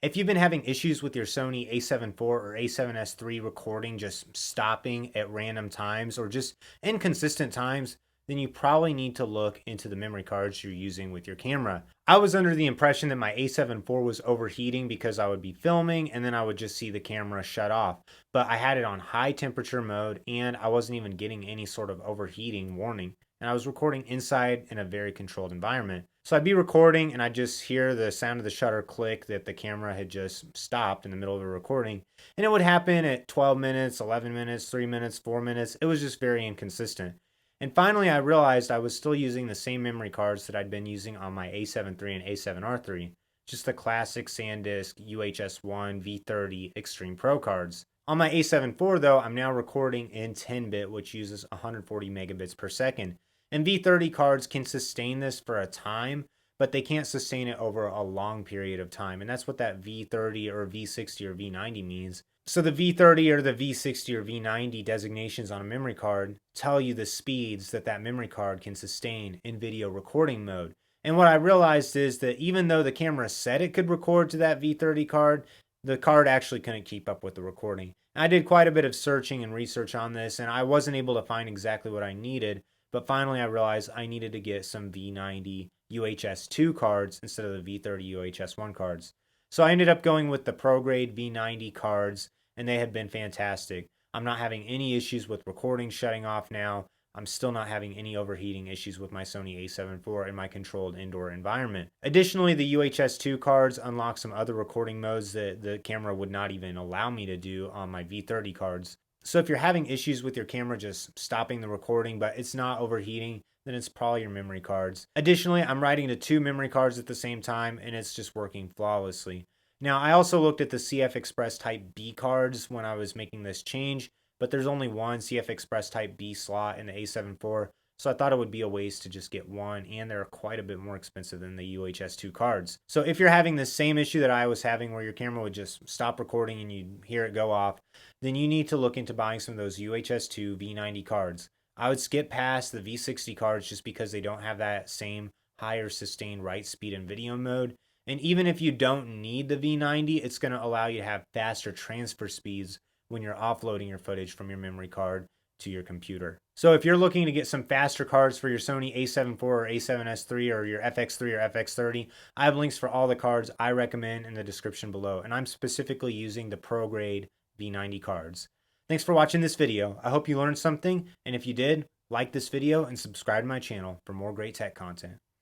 If you've been having issues with your Sony A7IV or A7S III recording just stopping at random times or just inconsistent times, then you probably need to look into the memory cards you're using with your camera. I was under the impression that my A7IV was overheating because I would be filming and then I would just see the camera shut off. But I had it on high temperature mode and I wasn't even getting any sort of overheating warning. And I was recording inside in a very controlled environment. So I'd be recording and I'd just hear the sound of the shutter click that the camera had just stopped in the middle of a recording. And it would happen at 12 minutes, 11 minutes, 3 minutes, 4 minutes. It was just very inconsistent. And finally, I realized I was still using the same memory cards that I'd been using on my A7 III and A7R3, just the classic SanDisk UHS-I V30 Extreme Pro cards. On my A7IV though, I'm now recording in 10-bit, which uses 140 megabits per second. And V30 cards can sustain this for a time, but they can't sustain it over a long period of time. And that's what that V30 or V60 or V90 means. So the V30 or the V60 or V90 designations on a memory card tell you the speeds that that memory card can sustain in video recording mode. And what I realized is that even though the camera said it could record to that V30 card, the card actually couldn't keep up with the recording. I did quite a bit of searching and research on this, and I wasn't able to find exactly what I needed. But finally, I realized I needed to get some V90 UHS-II cards instead of the V30 UHS-I cards. So I ended up going with the Pro Grade V90 cards, and they have been fantastic. I'm not having any issues with recording shutting off now. I'm still not having any overheating issues with my Sony A7IV in my controlled indoor environment. Additionally, the UHS-II cards unlock some other recording modes that the camera would not even allow me to do on my V30 cards. So if you're having issues with your camera just stopping the recording, but it's not overheating, then it's probably your memory cards. Additionally, I'm writing to 2 memory cards at the same time, and it's just working flawlessly. Now, I also looked at the CF Express Type B cards when I was making this change, but there's only one CF Express Type B slot in the A7IV, so I thought it would be a waste to just get one, and they're quite a bit more expensive than the UHS-II cards. So if you're having the same issue that I was having where your camera would just stop recording and you hear it go off, then you need to look into buying some of those UHS-II V90 cards. I would skip past the V60 cards just because they don't have that same higher sustained write speed in video mode. And even if you don't need the V90, it's going to allow you to have faster transfer speeds when you're offloading your footage from your memory card to your computer. So if you're looking to get some faster cards for your Sony A7IV or A7S III or your FX3 or FX30, I have links for all the cards I recommend in the description below, and I'm specifically using the Pro Grade V90 cards. Thanks for watching this video. I hope you learned something, and if you did, like this video and subscribe to my channel for more great tech content.